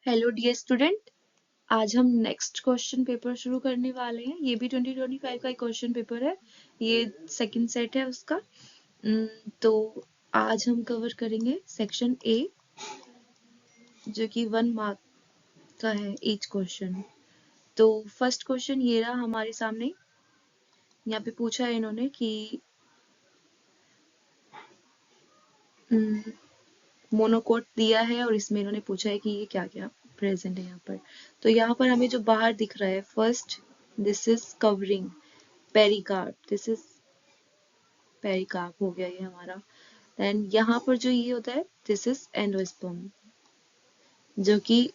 Hello dear student, आज हम next question paper शुरू करने वाले हैं। ये भी 2025 का एक क्वेश्चन पेपर है। ये सेकंड सेट है उसका। तो आज हम कवर करेंगे सेक्शन ए, जो कि 1 मार्क का है ईच क्वेश्चन। तो फर्स्ट क्वेश्चन ये रहा हमारे सामने। यहाँ पे पूछा है इन्होंने कि मोनोकोट दिया है और इसमें इन्होंने पूछा है कि ये क्या क्या प्रेजेंट है यहाँ पर। तो यहाँ पर हमें जो बाहर दिख रहा है, first this is covering pericarp, this is pericarp हो गया ये हमारा। देन यहाँ पर जो ये होता है दिस इज एंडोस्पर्म, जो कि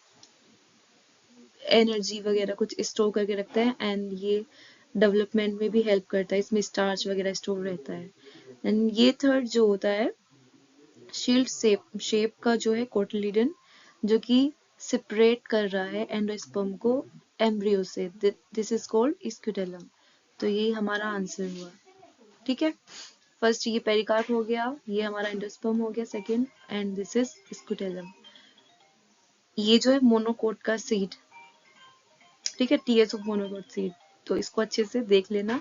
एनर्जी वगैरह कुछ स्टोर करके रखता है एंड ये डेवलपमेंट में भी हेल्प करता है, इसमें स्टार्च वगैरह स्टोर रहता है। एंड ये थर्ड जो होता है शील्ड शेप का जो है कोटिलीडन, जो कि सेपरेट कर रहा है एंडोस्पर्म को एम्ब्रियो से, दिस इज कॉल्ड स्क्यूटेलम। तो ये हमारा आंसर हुआ। ठीक है, फर्स्ट ये पेरिकार्प हो गया, ये हमारा एंडोस्पर्म हो गया second, and this is scutellum. ये जो है मोनोकोट का सीड, ठीक है, टीएस ऑफ मोनोकोट सीड। तो इसको अच्छे से देख लेना।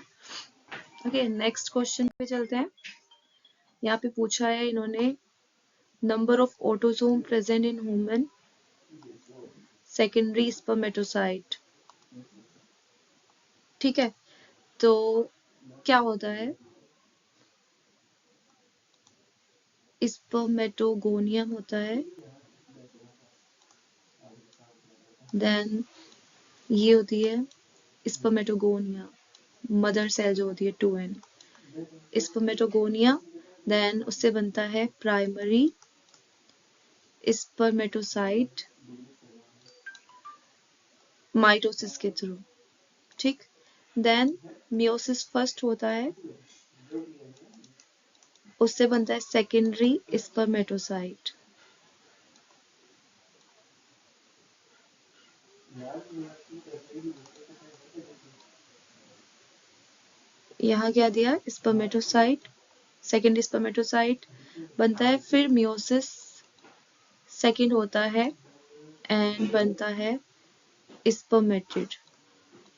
ओके, नेक्स्ट क्वेश्चन पे चलते हैं। यहाँ पे पूछा है इन्होंने number of autosome present in human secondary spermatocyte. ठीक है, तो क्या होता है, स्पर्मेटोगोनियम होता है, देन ये होती है स्पर्मेटोगोनिया, मदर सेल जो होती है 2n स्पर्मेटोगोनिया। देन उससे बनता है प्राइमरी स्पर्मेटोसाइट माइटोसिस के थ्रू। ठीक, देन मियोसिस फर्स्ट होता है, उससे बनता है सेकेंडरी स्पर्मेटोसाइट। यहाँ क्या दिया, स्पर्मेटोसाइट, सेकेंडरी स्पर्मेटोसाइट बनता है, फिर मियोसिस सेकेंड होता है एंड बनता है स्पर्मेटिड,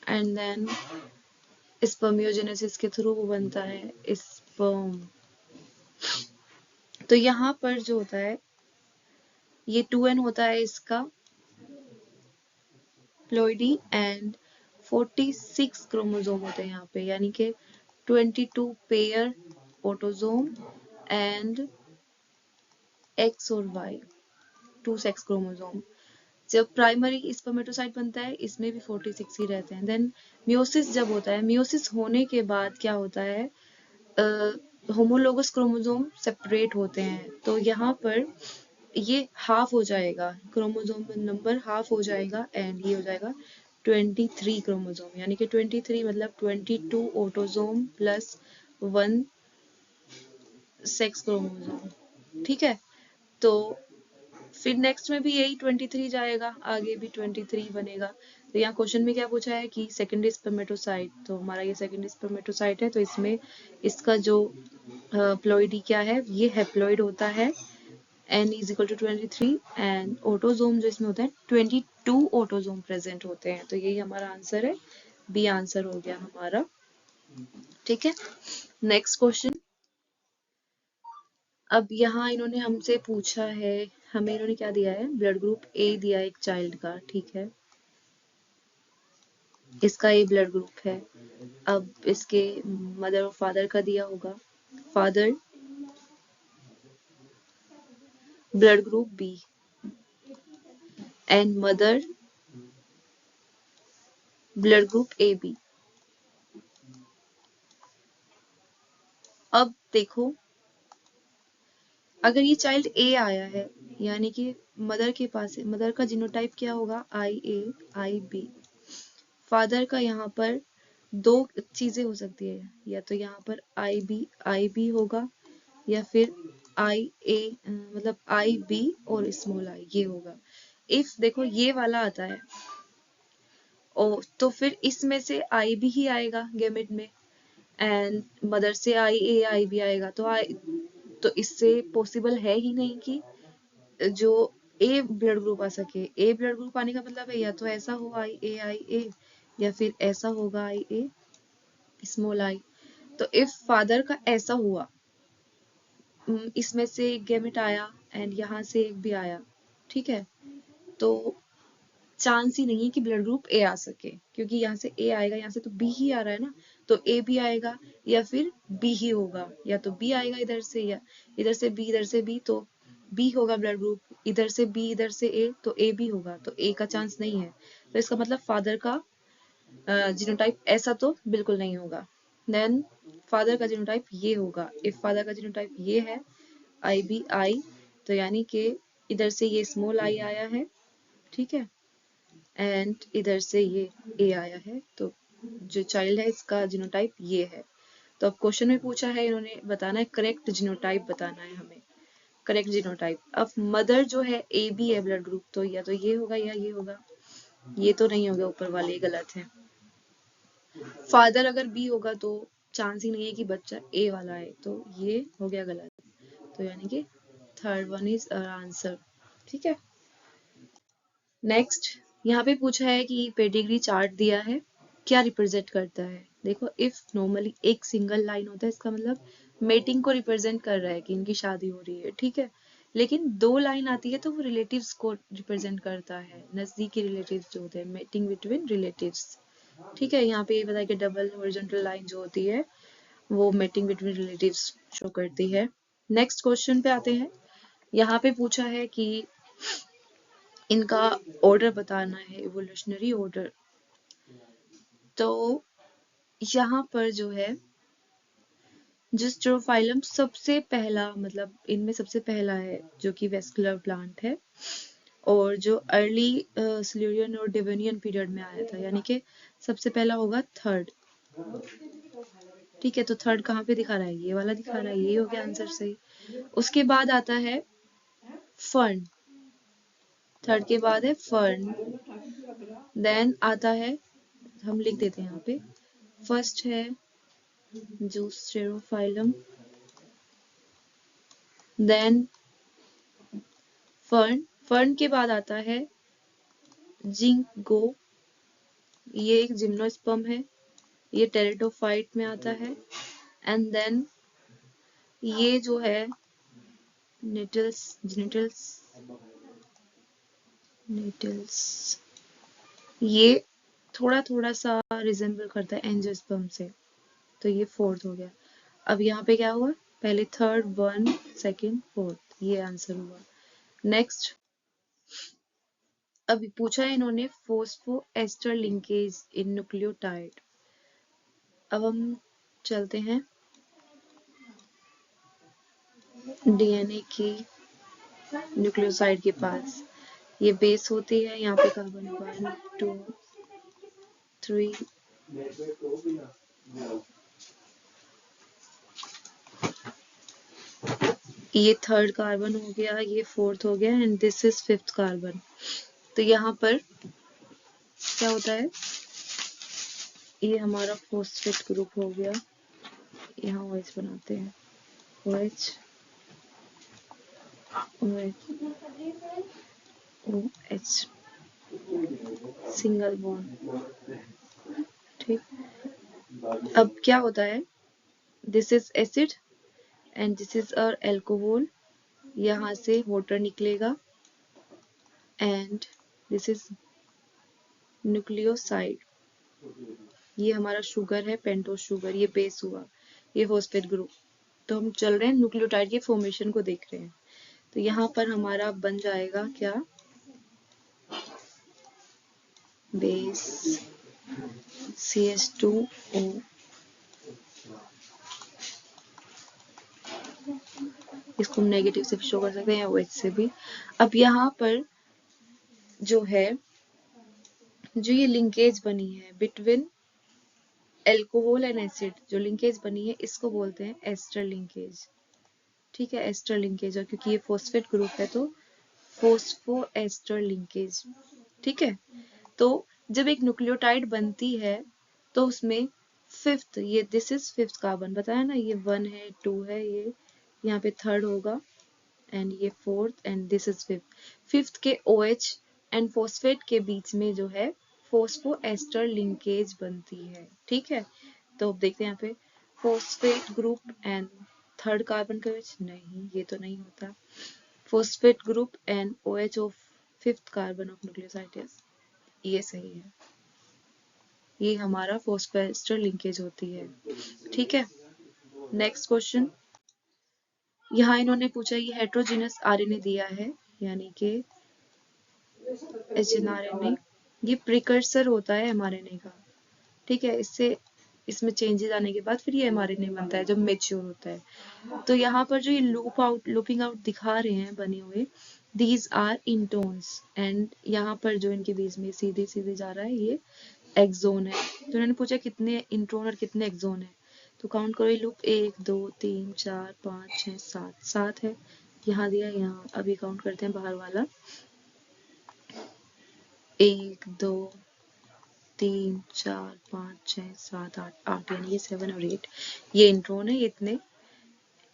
एंड देन स्पर्मियोजेनेसिस के थ्रू वो बनता है स्पर्म। तो यहाँ पर जो होता है ये 2n होता है इसका प्लॉइडी, एंड 46 क्रोमोसोम होते हैं यहाँ पे, यानी कि 22 पेयर ऑटोसोम एंड एक्स और वाई, 2 सेक्स क्रोमोसोम। जब प्राइमरी स्पर्मेटोसाइट बनता है इसमें भी 46 ही रहते हैं। देन मियोसिस जब होता है, मियोसिस होने के बाद क्या होता है, होमोलोगस क्रोमोसोम सेपरेट होते हैं। तो यहाँ पर ये हाफ हो जाएगा, क्रोमोसोम नंबर हाफ हो जाएगा एंड ये हो जाएगा 23 क्रोमोसोम, यानी कि 23 मतलब 22 ऑटोसोम प्लस 1 सेक्स क्रोमोसोम। ठीक है, तो फिर नेक्स्ट में भी यही 23 जाएगा, आगे भी 23 बनेगा। तो यहाँ क्वेश्चन में क्या पूछा है कि सेकेंडरी स्पर्मेटोसाइट, तो हमारा ये सेकेंडरी स्पर्मेटोसाइट है, तो इसमें इसका जो प्लॉइडी क्या है, ये हैप्लॉइड होता है, n is equal to 23 and autosome जो इसमें होता है 22 ऑटोसोम प्रेजेंट होते हैं। तो यही हमारा आंसर है, बी आंसर हो गया हमारा। ठीक है, नेक्स्ट क्वेश्चन। अब यहाँ इन्होंने हमसे पूछा है, हमें इन्होंने क्या दिया है, ब्लड ग्रुप ए दिया है एक चाइल्ड का। ठीक है, इसका ए ब्लड ग्रुप है। अब इसके मदर और फादर का दिया होगा, father blood group B and mother blood group A B. अब देखो, अगर ये चाइल्ड ए आया है, यानी कि मदर के पास है, मदर का जीनोटाइप क्या होगा, आई ए आई बी। फादर का यहाँ पर दो चीजें हो सकती है, या तो यहाँ पर आई बी होगा, या फिर आई ए मतलब आई बी और स्मॉल आई ये होगा। इफ देखो ये वाला आता है और तो फिर इसमें से आई बी ही आएगा गेमेट में, एंड मदर से आई ए आई बी आएगा। तो इससे पॉसिबल है ही नहीं कि जो ए ब्लड ग्रुप आ सके। ए ब्लड ग्रुप आने का मतलब है या तो ऐसा हो आई ए या फिर ऐसा होगा आई ए स्मॉल आई। तो इफ फादर का ऐसा हुआ, इसमें से एक गैमेट आया एंड यहाँ से एक भी आया, ठीक है, तो चांस ही नहीं है कि ब्लड ग्रुप ए आ सके, क्योंकि यहाँ से ए आएगा, यहाँ से तो बी ही आ रहा है ना, तो ए भी आएगा या फिर बी ही होगा, या तो बी आएगा इधर से या इधर से बी, तो बी होगा ब्लड ग्रुप, इधर से बी इधर से ए, तो ए भी होगा, तो ए का चांस नहीं है। तो इसका मतलब फादर का जीनोटाइप ऐसा तो बिल्कुल नहीं होगा। देन फादर का जीनोटाइप ये होगा। इफ फादर का जीनोटाइप ये है आई बी आई, तो यानी कि इधर से ये स्मॉल आई आया है, ठीक है, एंड इधर से ये ए आया है, तो जो चाइल्ड है इसका जीनोटाइप ये है। तो अब क्वेश्चन में पूछा है, इन्होंने बताना है करेक्ट जीनोटाइप, बताना है हमें करेक्ट जीनोटाइप। अब मदर जो है ए बी है ब्लड ग्रुप, तो या तो ये होगा या ये होगा, ये तो नहीं होगा, ऊपर वाले गलत है। फादर अगर बी होगा तो चांस ही नहीं है कि बच्चा ए वाला है, तो ये हो गया गलत, तो यानी कि थर्ड वन इज आंसर, ठीक है। नेक्स्ट यहाँ पे पूछा है कि पेडिग्री चार्ट दिया है, क्या रिप्रेजेंट करता है। देखो इफ नॉर्मली एक सिंगल लाइन होता है, इसका मतलब मेटिंग को रिप्रेजेंट कर रहा है कि इनकी शादी हो रही है, ठीक है, लेकिन दो लाइन आती है तो वो रिलेटिव्स को रिप्रेजेंट करता है, नजदीकी रिलेटिव्स जो होते हैं, मेटिंग बिटवीन रिलेटिव्स, ठीक है। यहाँ पे ये बताया कि डबल हॉरिजॉन्टल लाइन जो होती है वो मेटिंग बिटवीन रिलेटिव्स शो करती है। नेक्स्ट क्वेश्चन पे आते हैं। यहाँ पे पूछा है कि इनका ऑर्डर बताना है, इवोल्यूशनरी ऑर्डर। तो यहाँ पर जो है जिस्ट्रोफाइलम सबसे पहला, मतलब इनमें सबसे पहला है जो कि वेस्कुलर प्लांट है, और जो अर्ली सिल्यूरियन और डेवोनियन पीरियड में आया था, यानी कि सबसे पहला होगा थर्ड, ठीक है। तो थर्ड कहाँ पे दिखा रहा है, ये वाला दिखा रहा है, यही हो गया आंसर सही। उसके बाद आता है फर्न, थर्ड के बाद है फर्न, देन आता है, हम लिख देते हैं यहाँ पे, फर्स्ट है जूस्टेरोफाइलम, देन फर्न, फर्न के बाद आता है जिंको, ये एक जिम्नोस्पर्म है, ये टेरिडोफाइट में आता है, एंड देन ये जो है नेटल्स, ये थोड़ा थोड़ा सा रिजेंबल करता है एंजियोस्पर्म से, तो ये फोर्थ हो गया। अब यहाँ पे क्या हुआ, पहले थर्ड, वन, सेकंड, फोर्थ, ये आंसर हुआ। नेक्स्ट अभी पूछा है इन्होंने phosphoester linkage in nucleotide. अब हम चलते हैं डीएनए की न्यूक्लियोसाइड के पास। ये बेस होती है, यहाँ पे कार्बन 1 2 3, ये थर्ड कार्बन हो गया, ये फोर्थ हो गया, and this is fifth carbon. तो यहाँ पर क्या होता है, ये हमारा फॉस्फेट ग्रुप हो गया, यहाँ OH बनाते हैं, OH OH सिंगल बॉन्ड, ठीक। अब क्या होता है, this is acid and this is a alcohol, यहाँ से वाटर निकलेगा, एंड दिस इज न्यूक्लियोसाइड, ये हमारा शुगर है, पेंटोस शुगर, ये बेस हुआ, ये फॉस्फेट ग्रुप। तो हम चल रहे हैं न्यूक्लियोटाइड के फॉर्मेशन को देख रहे हैं। तो यहाँ पर हमारा बन जाएगा क्या, बेस CH2O, इसको हम नेगेटिव से शो कर सकते हैं या OH से भी। अब यहाँ पर जो है, जो ये लिंकेज बनी है बिटवीन एल्कोहल एंड एसिड, जो लिंकेज बनी है इसको बोलते हैं एस्टर लिंकेज, ठीक है, एस्टर लिंकेज। और क्योंकि ये फॉस्फेट ग्रुप है तो फोस्फो एस्टर लिंकेज, ठीक है। तो जब एक न्यूक्लियोटाइड बनती है तो उसमें फिफ्थ, ये दिस इज फिफ्थ कार्बन बताया ना, ये 1 है 2 है, ये यहाँ पे थर्ड होगा, एंड ये fourth and this is fifth. Fifth के OH एंड फॉस्फेट के बीच में जो है फॉस्फोएस्टर लिंकेज बनती है। ठीक है, तो अब देखते हैं यहाँ पे phosphate group and third carbon का OH, नहीं ये तो नहीं होता। Phosphate group and OH of fifth carbon of nucleoside, ये सही है, ये हमारा फॉस्फोएस्टर लिंकेज होती है। ठीक है, नेक्स्ट क्वेश्चन। यहाँ इन्होंने पूछा ये हेट्रोजीनस आरएनए दिया है, यानी कि एचएनआरएनए, ये प्रिकर्सर होता है एमआरएनए का। ठीक है, इसमें चेंजेस आने के बाद फिर ये एमआरएनए बनता है जब मेच्योर होता है। तो यहाँ पर जो ये लूपिंग आउट दिखा रहे हैं बने हुए, दीज आर इंटोन्स, एंड यहाँ पर जो इनके बीच में सीधे सीधे जा रहा है ये एक्सोन है। तो इन्होंने पूछा कितने इंट्रोन और कितने एक्सोन है, तो काउंट करो ये लूप, 1 2 3 4 5 6 7, 7 है यहाँ दिया, यहाँ अभी काउंट करते हैं बाहर वाला, 1 2 3 4 5 6 7 8, 8 यानी ये 7 और 8, ये इंट्रोन है, ये इतने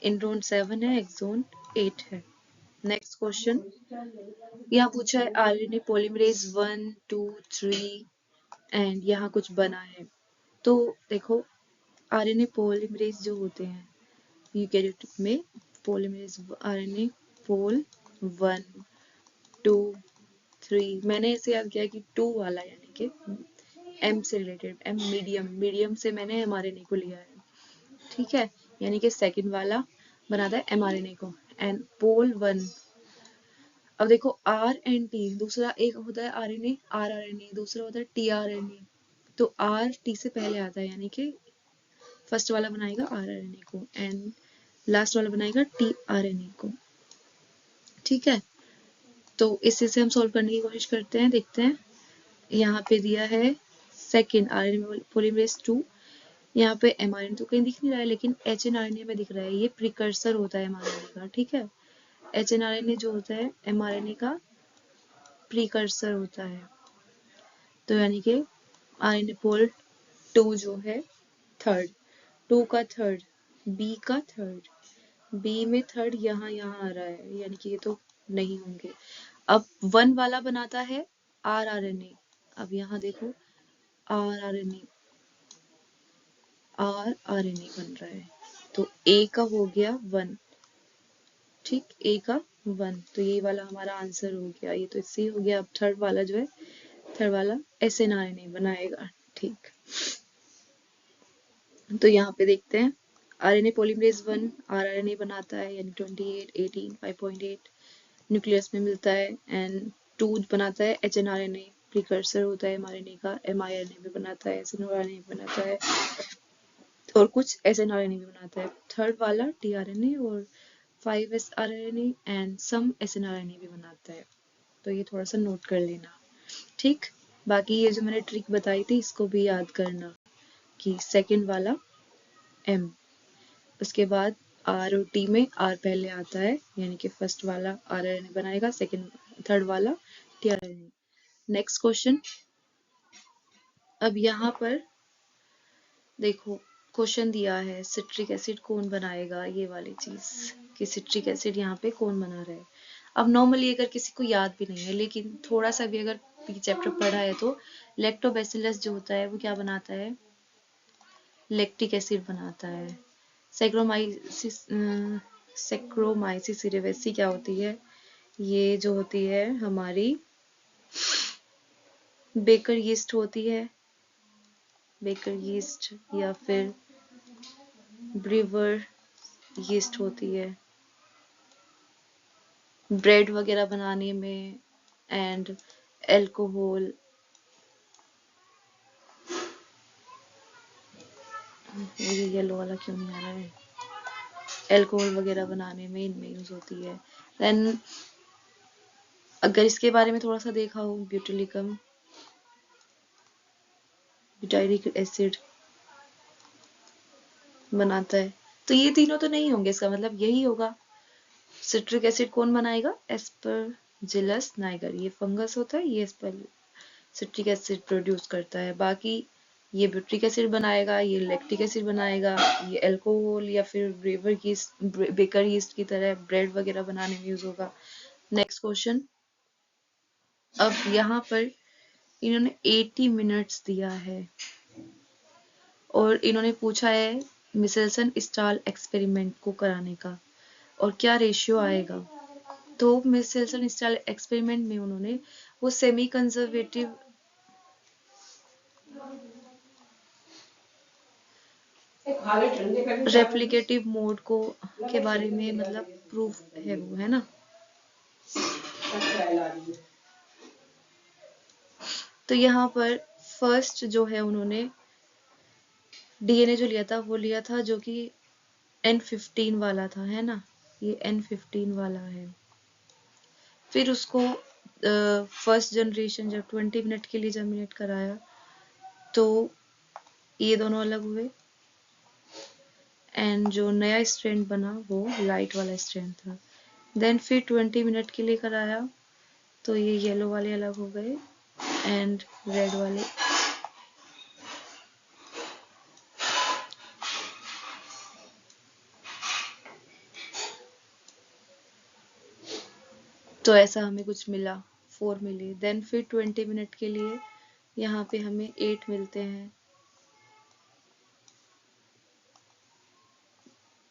इंट्रोन 7 है, एक्सोन 8 है। नेक्स्ट क्वेश्चन, यहाँ पूछा है आरएनए पॉलीमरेज 1 2 3 एंड यहाँ कुछ बना है। तो देखो आरएनए पॉलीमरेज जो होते हैं यूकेरियोटिक में, पॉलीमरेज आरएनए पोल 1 2 3, मैंने इसे याद किया कि 2 वाला यानी कि एम से रिलेटेड, एम मीडियम से मैंने एमआरएनए को लिया है। ठीक है, यानी कि सेकंड वाला बनाता है एमआरएनए को, एंड पोल 1। अब देखो आर एंड टी, दूसरा एक होता है आरएनए आरआरएनए, दूसरा होता है टीआरएनए। तो आर टी से पहले आता है, यानी कि फर्स्ट वाला बनाएगा आरआरएनए को एंड लास्ट वाला बनाएगा टीआरएनए को। ठीक है, तो इसी से हम सॉल्व करने की कोशिश करते हैं, देखते हैं। यहाँ पे दिया है सेकेंड आरएनए पॉलीमरेज 2, यहाँ पे एमआरएनए तो कहीं दिख नहीं रहा है, लेकिन एचएनआरएनए में दिख रहा है, ये प्रिकर्सर होता है एमआरएनए का। ठीक है, एचएनआरएनए जो होता है एमआरएनए का प्रिकर्सर होता है। तो यानी कि आरएनए पोल 2 जो है थर्ड, 2 का थर्ड, बी का थर्ड, बी में थर्ड यहाँ आ रहा है, यानी कि ये तो नहीं होंगे। अब 1 वाला बनाता है आरआरएनए, अब यहाँ देखो आरआरएनए बन रहा है, तो ए का हो गया 1, ठीक, ए का 1, तो ये वाला हमारा आंसर हो गया, ये तो इससे ही हो गया। अब थर्ड वाला जो है, थर्ड वाला एसएनआरएनए बनाएगा। ठीक, तो यहाँ पे देखते हैं आरएनए पॉलीमरेज 1 आरआरएनए बनाता है, यानी 28 18 5.8 न्यूक्लियस में मिलता है, एंड 2 बनाता है एचएनआरएनए, प्रिकर्सर होता है एमआरएनए का, एमआरएनए भी बनाता है, एसएनआरएनए भी बनाता है, और कुछ एसएनआरएनए भी बनाता है। थर्ड वाला टीआरएनए और 5s आरएनए एंड सम एसएनआरएनए भी बनाता है। तो ये थोड़ा सा नोट कर लेना। ठीक, बाकी ये जो मैंने ट्रिक बताई थी इसको भी याद करना कि सेकंड वाला एम, उसके बाद आर और टी में आर पहले आता है, यानी कि फर्स्ट वाला आरआरएनए बनाएगा, सेकंड थर्ड वाला टीआरएनए। नेक्स्ट क्वेश्चन, अब यहाँ पर देखो क्वेश्चन दिया है सिट्रिक एसिड कौन बनाएगा, ये वाली चीज कि सिट्रिक एसिड यहाँ पे कौन बना रहा है। अब नॉर्मली अगर किसी को याद भी नहीं है, लेकिन थोड़ा सा भी अगर चैप्टर पढ़ा है, तो लैक्टोबैसिलस जो होता है वो क्या बनाता है, लैक्टिक एसिड बनाता है। सैक्रोमाइसिस सेरेवेसी क्या होती है, ये जो होती है हमारी बेकर यीस्ट होती है, बेकर यीस्ट या फिर ब्रीवर यीस्ट होती है ब्रेड वगैरह बनाने में, एंड एल्कोहल, ये येलो वाला क्यों नहीं आ रहा है, एल्कोहल वगैरह बनाने में इनमें यूज होती है। देन अगर इसके बारे में थोड़ा सा देखा हो, ब्यूटिलिकम, ब्यूटाइरिक एसिड बनाता है, तो ये तीनों तो नहीं होंगे, इसका मतलब यही होगा। सिट्रिक एसिड कौन बनाएगा, एस्परजिलस नाइगर, ये फंगस होता है, ये सिट्रिक एसिड प्रोड्यूस करता है। बाकी ये ब्यूट्रिक एसिड बनाएगा, ये लैक्टिक एसिड बनाएगा, ये अल्कोहल या फिर बेकर यीस्ट की तरह ब्रेड वगैरह बनाने में यूज होगा। Next question. अब यहाँ पर इन्होंने 80 मिनट्स दिया है और इन्होंने पूछा है मिसेल्सन स्टाल एक्सपेरिमेंट को कराने का और क्या रेशियो आएगा। तो मिसेल्सन स्टाल एक्सपेरिमेंट में उन्होंने वो सेमी कंजर्वेटिव रेप्लिकेटिव मोड को के बारे में मतलब प्रूफ है वो, है ना। तो यहाँ पर फर्स्ट जो है उन्होंने डीएनए जो लिया था वो लिया था जो कि N15 वाला था, है ना, ये N15 वाला है। फिर उसको फर्स्ट जनरेशन जब 20 मिनट के लिए जर्मिनेट कराया तो ये दोनों अलग हुए एंड जो नया स्ट्रैंड बना वो लाइट वाला स्ट्रैंड था। देन फिर 20 मिनट के लिए कराया तो ये येलो वाले अलग हो गए एंड रेड वाले। तो ऐसा हमें कुछ मिला, 4 मिले। देन फिर 20 मिनट के लिए यहाँ पे हमें 8 मिलते हैं।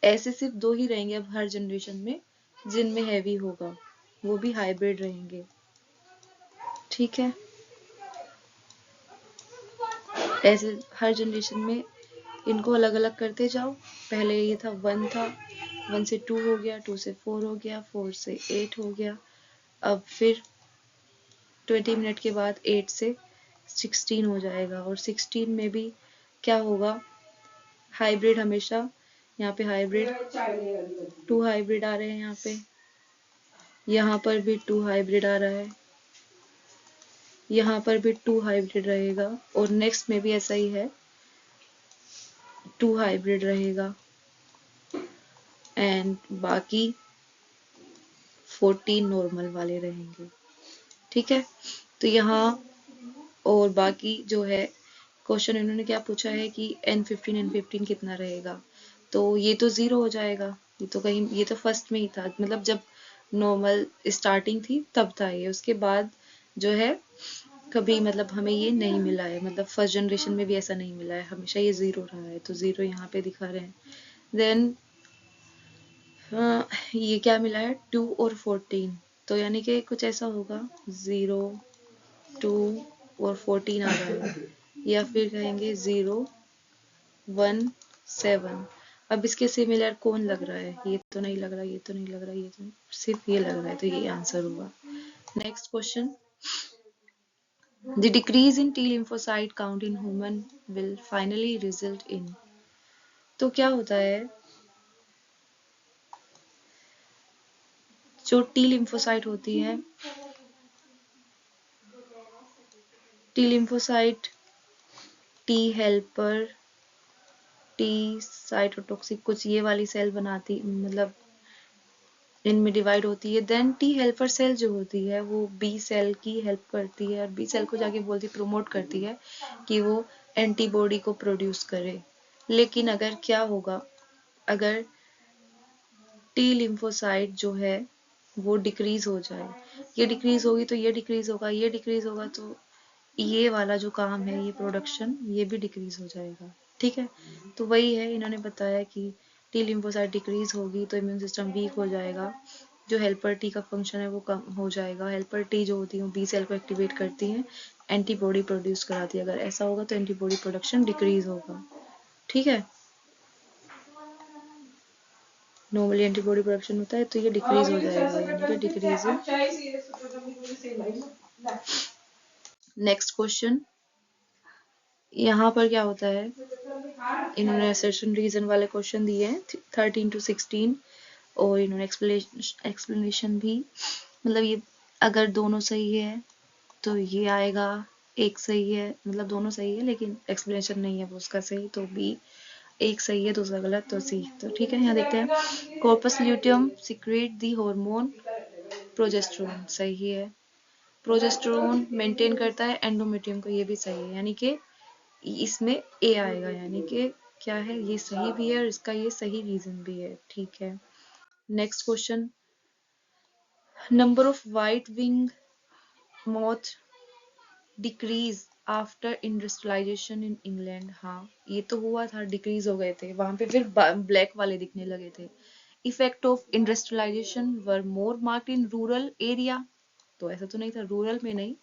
ऐसे सिर्फ 2 ही रहेंगे अब हर जनरेशन में जिनमें हैवी होगा, वो भी हाइब्रिड रहेंगे, ठीक है। ऐसे हर जनरेशन में इनको अलग अलग करते जाओ। पहले ये था 1 था, 1 से 2 हो गया, 2 से 4 हो गया, 4 से 8 हो गया। अब फिर 20 मिनट के बाद 8 से 16 हो जाएगा और 16 में भी क्या होगा, हाइब्रिड हमेशा। यहाँ पे हाइब्रिड 2 हाइब्रिड आ रहे हैं, यहाँ पर भी 2 हाइब्रिड आ रहा है, यहाँ पर भी 2 हाइब्रिड रहेगा और नेक्स्ट में भी ऐसा ही है, 2 हाइब्रिड रहेगा एंड बाकी 14 नॉर्मल वाले रहेंगे, ठीक है। तो यहाँ और बाकी जो है क्वेश्चन इन्होंने क्या पूछा है कि N15 कितना रहेगा, तो ये तो 0 हो जाएगा। ये तो कहीं, ये तो फर्स्ट में ही था, मतलब जब नॉर्मल स्टार्टिंग थी तब था ये। उसके बाद जो है कभी मतलब हमें ये नहीं मिला है, मतलब फर्स्ट जनरेशन में भी ऐसा नहीं मिला है, हमेशा ये 0 रहा है, तो 0 यहाँ पे दिखा रहे हैं। देन ये क्या मिला है, 2 और 14, तो यानी कि कुछ ऐसा होगा 0, 2 और 14 आ रहा है, या फिर कहेंगे 0, 1, 7। अब इसके सिमिलर कौन लग रहा है, ये तो नहीं लग रहा, ये तो नहीं लग रहा, ये तो सिर्फ ये लग रहा है, तो ये आंसर होगा। Next question. The decrease in T lymphocyte count in human will finally result in। तो क्या होता है, जो T lymphocyte होती है, T lymphocyte, T helper, T cytotoxic, कुछ ये वाली सेल बनाती, मतलब इनमें डिवाइड होती है। देन टी हेल्पर सेल जो होती है वो बी सेल की हेल्प करती है और बी सेल को जाके बोलती, प्रमोट करती है कि वो एंटीबॉडी को प्रोड्यूस करे। लेकिन अगर क्या होगा, अगर टी लिम्फोसाइट जो है वो डिक्रीज हो जाए, ये डिक्रीज होगी तो ये डिक्रीज होगा, ये डिक्रीज होगा तो ये वाला जो काम है, ये प्रोडक्शन, ये भी डिक्रीज हो जाएगा, ठीक है। तो वही है, इन्होंने बताया कि टी लिम्फोसाइट डिक्रीज होगी तो इम्यून सिस्टम वीक हो जाएगा, जो हेल्पर टी का फंक्शन है वो कम हो जाएगा। हेल्पर टी जो होती है बी सेल को एक्टिवेट करती है, एंटीबॉडी प्रोड्यूस कराती है। अगर ऐसा होगा तो एंटीबॉडी प्रोडक्शन डिक्रीज होगा, ठीक है। नॉर्मली एंटीबॉडी प्रोडक्शन होता है तो ये डिक्रीज हो जाएगा, यानी कि डिक्रीज। Next question. यहाँ पर क्या होता है, इन्होंने असर्शन रीजन वाले क्वेश्चन दिए हैं 13 to 16 और इन्होंने एक्सप्लेनेशन भी, मतलब ये अगर दोनों सही है तो ये आएगा, एक सही है, मतलब दोनों सही है लेकिन एक्सप्लेनेशन नहीं है वो उसका सही, तो बी। एक सही है दूसरा गलत तो सी। तो ठीक है, यहाँ देखते हैं। कॉर्पस ल्यूटियम सिक्रेट दी हार्मोन प्रोजेस्टेरोन, सही है। प्रोजेस्टेरोन मेंटेन करता है एंडोमेट्रियम को, ये भी सही है। यानी कि इसमें ए आएगा, यानी कि क्या है, ये सही भी है और इसका ये सही रीजन भी है। ठीक है, next question, number of white wing moth decrease after industrialization in England. हाँ, ये तो हुआ था, डिक्रीज हो गए थे वहां पे, फिर ब्लैक वाले दिखने लगे थे। Effect of industrialization were more marked in rural area, तो ऐसा तो नहीं था, रूरल में नहीं,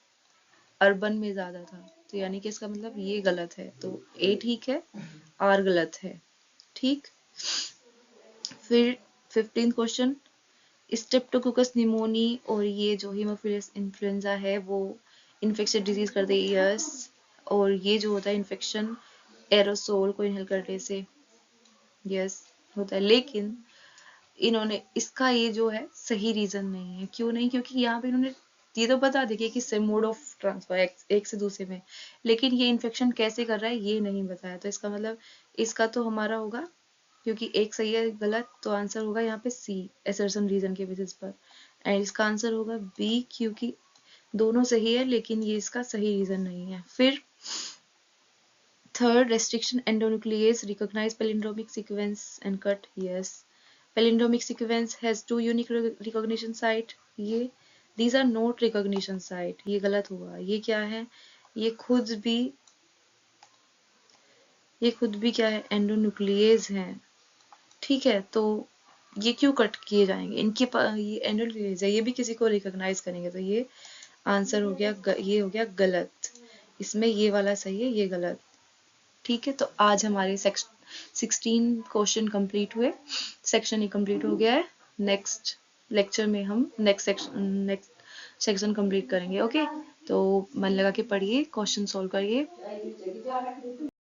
अर्बन में ज्यादा था, तो यानी कि इसका मतलब ये गलत है, तो ए ठीक है, आर गलत है। ठीक, फिर 15 क्वेश्चन, स्ट्रेप्टोकोकस निमोनी और ये जो हीमोफिलस इन्फ्लुएंजा है वो इन्फेक्शियस डिजीज करते हैं, यस। और ये जो होता है इन्फेक्शन एरोसोल को इनहेल करने से, यस होता है, लेकिन इन्होंने इसका ये जो है सही रीजन नहीं है। क्यों नहीं? क्योंकि यहाँ पे इन्होंने ये तो बता दिया कि किससे मोड ऑफ ट्रांसफर एक से दूसरे में, लेकिन ये इन्फेक्शन कैसे कर रहा है ये नहीं बताया, तो इसका मतलब इसका तो हमारा होगा, क्योंकि एक सही है गलत, तो आंसर होगा यहाँ पे सी, असर्शन रीजन के बेसिस पर, एंड इसका आंसर होगा बी, क्योंकि दोनों सही है लेकिन ये इसका सही रीजन नहीं है। फिर third, restriction endonuclease recognize palindromic sequence and cut, yes. Palindromic sequence has two unique recognition site, ये these are not recognition site, ये गलत हुआ। ये क्या है, ये खुद भी क्या है, एंडोन्यूक्लियेज है। ठीक है, तो ये क्यों कट किए जाएंगे, इनके पास ये एंडोन्यूक्लियेज है, ये भी किसी को रिकॉग्नाइज करेंगे, तो ये आंसर हो गया ये हो गया गलत, इसमें ये वाला सही है, ये गलत। ठीक है, तो आज हमारे 16 क्वेश्चन कंप्लीट हुए, सेक्शन ही कंप्लीट हो गया है। नेक्स्ट लेक्चर में हम नेक्स्ट सेक्शन कंप्लीट करेंगे। ओके, तो मन लगा के पढ़िए, क्वेश्चन सॉल्व करिए।